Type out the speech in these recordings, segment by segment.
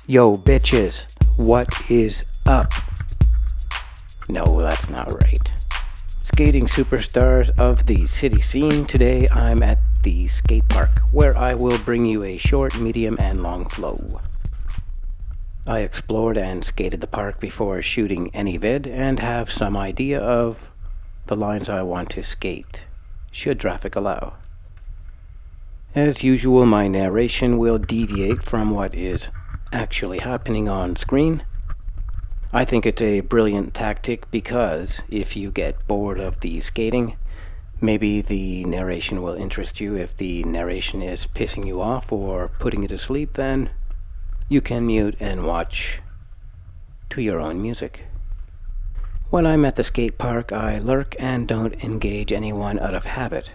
Yo bitches, what is up? No, that's not right. Skating superstars of the city scene, today I'm at the skate park, where I will bring you a short, medium, and long flow. I explored and skated the park before shooting any vid, and have some idea of the lines I want to skate, should traffic allow. As usual, my narration will deviate from what is actually happening on screen. I think it's a brilliant tactic because if you get bored of the skating, maybe the narration will interest you. If the narration is pissing you off or putting you to sleep, then you can mute and watch to your own music. When I'm at the skate park, I lurk and don't engage anyone out of habit.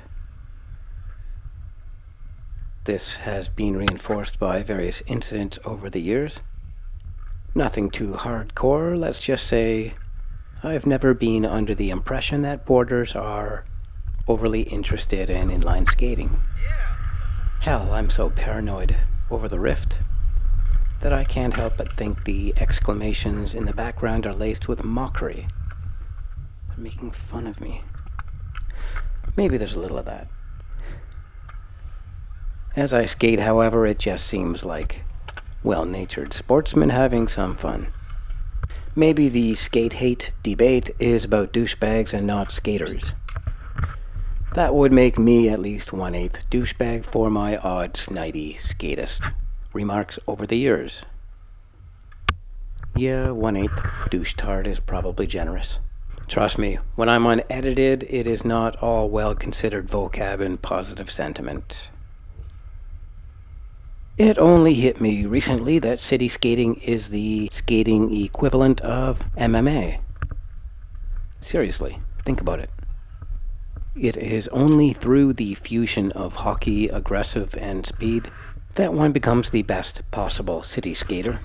This has been reinforced by various incidents over the years. Nothing too hardcore, let's just say I've never been under the impression that boarders are overly interested in inline skating. Hell, I'm so paranoid over the rift that I can't help but think the exclamations in the background are laced with mockery. They're making fun of me. Maybe there's a little of that. As I skate, however, it just seems like well-natured sportsmen having some fun. Maybe the skate-hate debate is about douchebags and not skaters. That would make me at least 1/8 douchebag for my odd snidey skatist remarks over the years. Yeah, 1/8 douche-tard is probably generous. Trust me, when I'm unedited, it is not all well-considered vocab and positive sentiment. It only hit me recently that city skating is the skating equivalent of MMA. Seriously, think about it. It is only through the fusion of hockey, aggressive, and speed that one becomes the best possible city skater.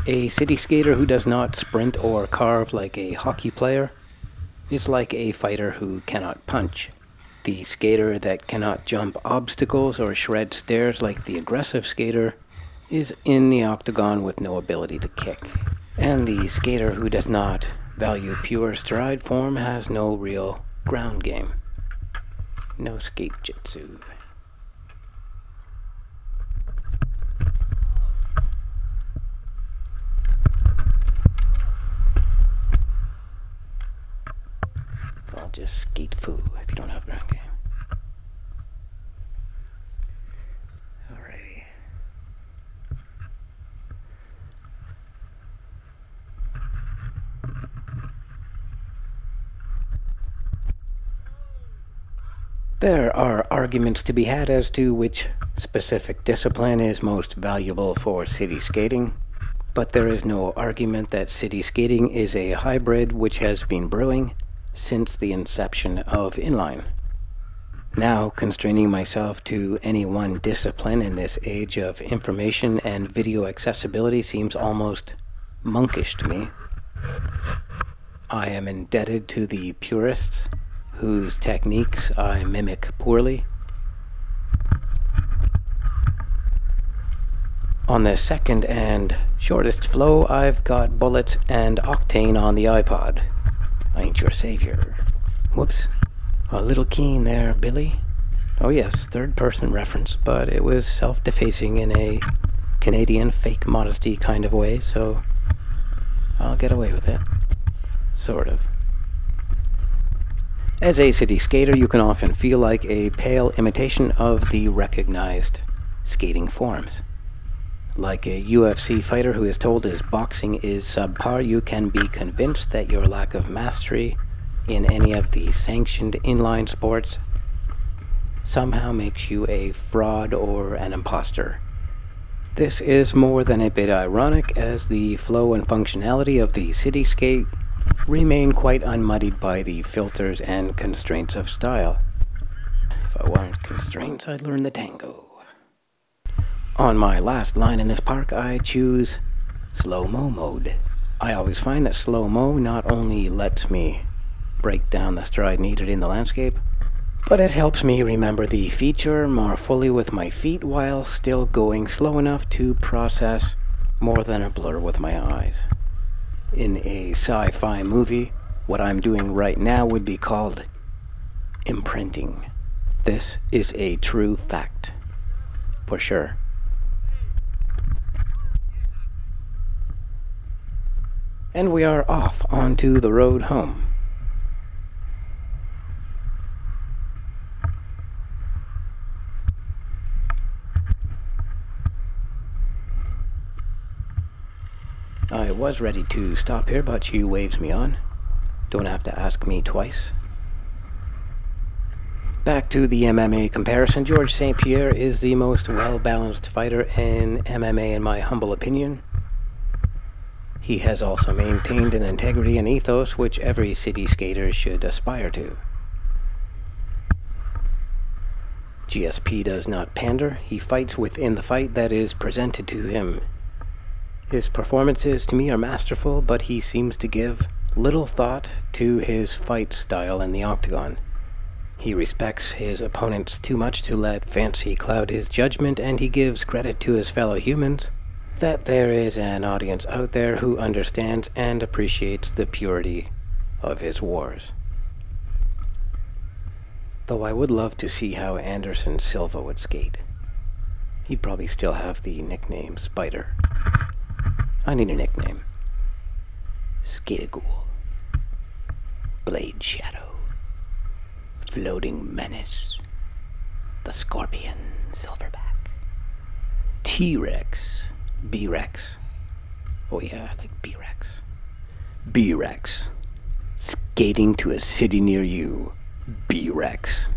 A city skater who does not sprint or carve like a hockey player is like a fighter who cannot punch. The skater that cannot jump obstacles or shred stairs like the aggressive skater is in the octagon with no ability to kick. And the skater who does not value pure stride form has no real ground game. No skate jitsu. It's all just skate foo if you don't have ground game. Alrighty. There are arguments to be had as to which specific discipline is most valuable for city skating, but there is no argument that city skating is a hybrid which has been brewing since the inception of inline. Now, constraining myself to any one discipline in this age of information and video accessibility seems almost monkish to me. I am indebted to the purists whose techniques I mimic poorly. On the second and shortest flow, I've got bullets and octane on the iPod. I ain't your savior. Whoops. A little keen there, Billy. Oh yes, third-person reference, but it was self-defacing in a Canadian fake modesty kind of way, so I'll get away with it. Sort of. As a city skater, you can often feel like a pale imitation of the recognized skating forms. Like a UFC fighter who is told his boxing is subpar, you can be convinced that your lack of mastery in any of the sanctioned inline sports somehow makes you a fraud or an imposter. This is more than a bit ironic, as the flow and functionality of the city skate remain quite unmuddied by the filters and constraints of style. If I wanted constraints, I'd learn the tango. On my last line in this park, I choose slow-mo mode. I always find that slow-mo not only lets me break down the stride needed in the landscape, But it helps me remember the feature more fully with my feet while still going slow enough to process more than a blur with my eyes. In a sci-fi movie, what I'm doing right now would be called imprinting. This is a true fact, for sure. And we are off onto the road home. I was ready to stop here, but she waves me on. Don't have to ask me twice. Back to the MMA comparison. Georges St-Pierre is the most well-balanced fighter in MMA in my humble opinion. He has also maintained an integrity and ethos which every city skater should aspire to. GSP does not pander. He fights within the fight that is presented to him. His performances to me are masterful, but he seems to give little thought to his fight style in the octagon. He respects his opponents too much to let fancy cloud his judgment, and he gives credit to his fellow humans that there is an audience out there who understands and appreciates the purity of his wars. Though I would love to see how Anderson Silva would skate. He'd probably still have the nickname Spider. I need a nickname. Skate-a-ghoul. Blade Shadow. Floating Menace. The Scorpion Silverback. T-Rex. B-Rex. Oh yeah, I like B-Rex. B-Rex. Skating to a city near you. B-Rex.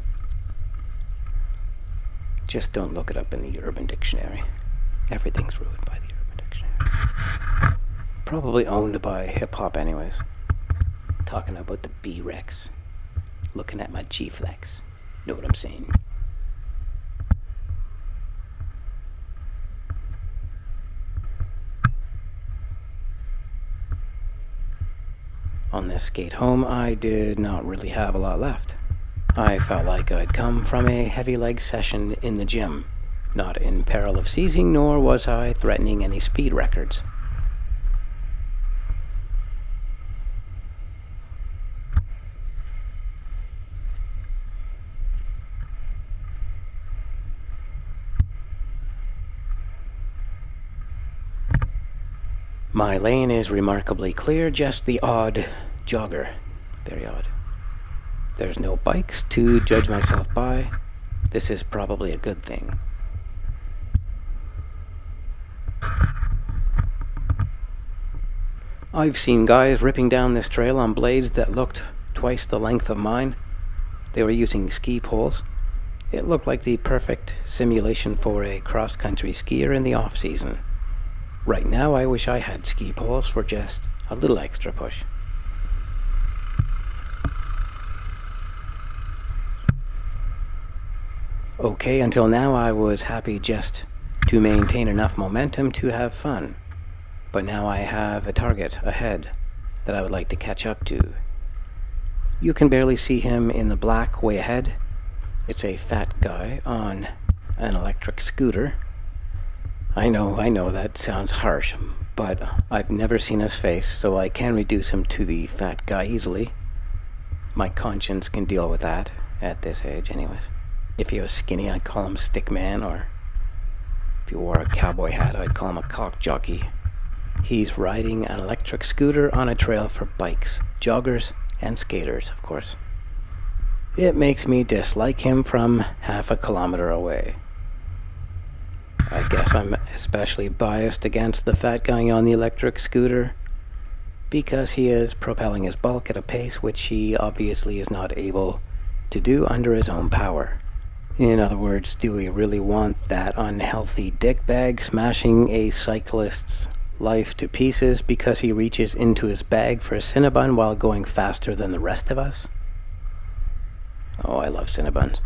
Just don't look it up in the Urban Dictionary. Everything's ruined by the Urban Dictionary. Probably owned by hip-hop anyways. Talking about the B-Rex. Looking at my G-Flex. Know what I'm saying? On this skate home, I did not really have a lot left. I felt like I'd come from a heavy leg session in the gym, not in peril of seizing, nor was I threatening any speed records. My lane is remarkably clear, just the odd jogger. Very odd. There's no bikes to judge myself by. This is probably a good thing. I've seen guys ripping down this trail on blades that looked twice the length of mine. They were using ski poles. It looked like the perfect simulation for a cross-country skier in the off-season. Right now, I wish I had ski poles for just a little extra push. Okay, until now I was happy just to maintain enough momentum to have fun. But now I have a target ahead that I would like to catch up to. You can barely see him in the black way ahead. It's a fat guy on an electric scooter. I know that sounds harsh, but I've never seen his face, so I can reduce him to the fat guy easily. My conscience can deal with that at this age anyways. If he was skinny, I'd call him Stickman, or if he wore a cowboy hat, I'd call him a cock jockey. He's riding an electric scooter on a trail for bikes, joggers, and skaters, of course. It makes me dislike him from half a kilometer away. I guess I'm especially biased against the fat guy on the electric scooter because he is propelling his bulk at a pace which he obviously is not able to do under his own power. In other words, do we really want that unhealthy dickbag smashing a cyclist's life to pieces because he reaches into his bag for a Cinnabon while going faster than the rest of us? Oh, I love Cinnabons.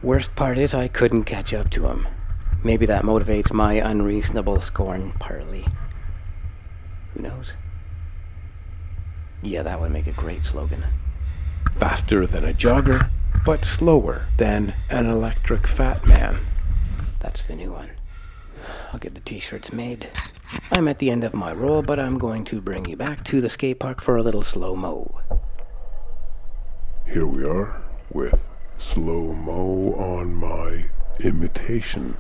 Worst part is I couldn't catch up to him. Maybe that motivates my unreasonable scorn partly. Who knows? Yeah, that would make a great slogan. Faster than a jogger, but slower than an electric fat man. That's the new one. I'll get the t-shirts made. I'm at the end of my roll, but I'm going to bring you back to the skate park for a little slow-mo. Here we are with slow-mo on my imitation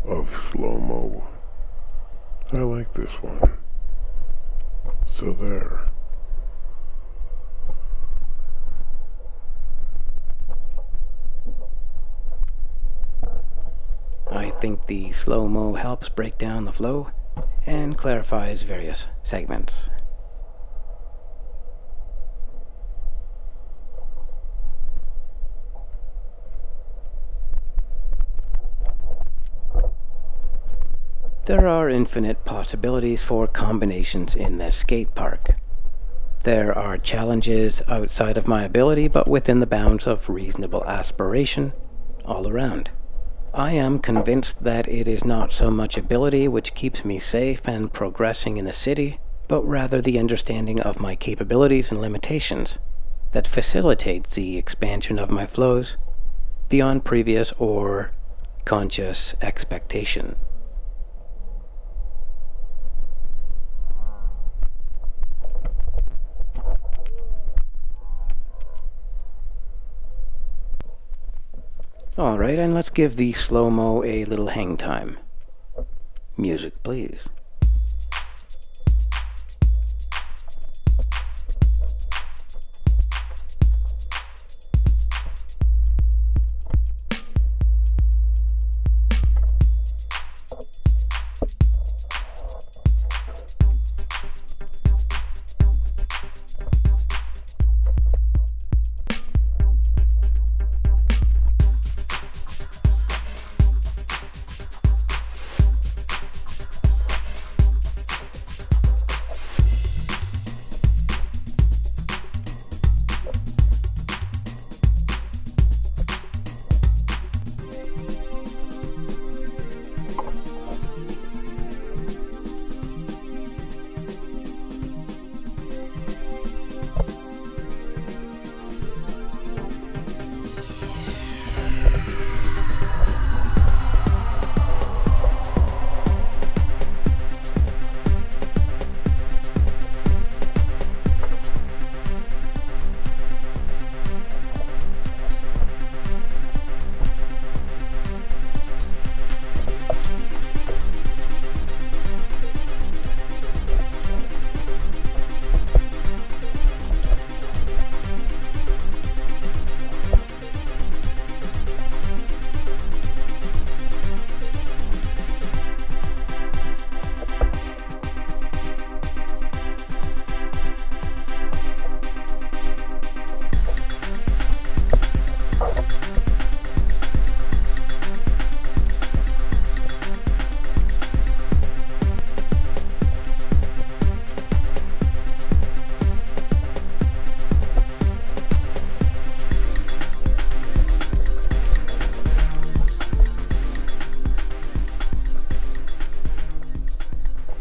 of slow-mo. I like this one. So there. I think the slow-mo helps break down the flow and clarifies various segments. There are infinite possibilities for combinations in this skate park. There are challenges outside of my ability, but within the bounds of reasonable aspiration all around. I am convinced that it is not so much ability which keeps me safe and progressing in the city, but rather the understanding of my capabilities and limitations that facilitates the expansion of my flows beyond previous or conscious expectation. Alright, and let's give the slow-mo a little hang time. Music, please.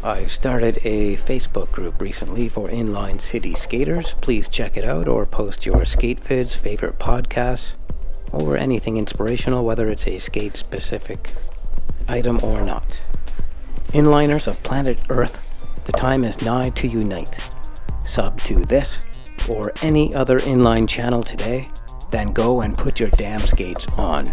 I've started a Facebook group recently for inline city skaters. Please check it out or post your skate vids, favorite podcasts, or anything inspirational, whether it's a skate specific item or not. Inliners of planet Earth, the time is nigh to unite. Sub to this or any other inline channel today, then go and put your damn skates on.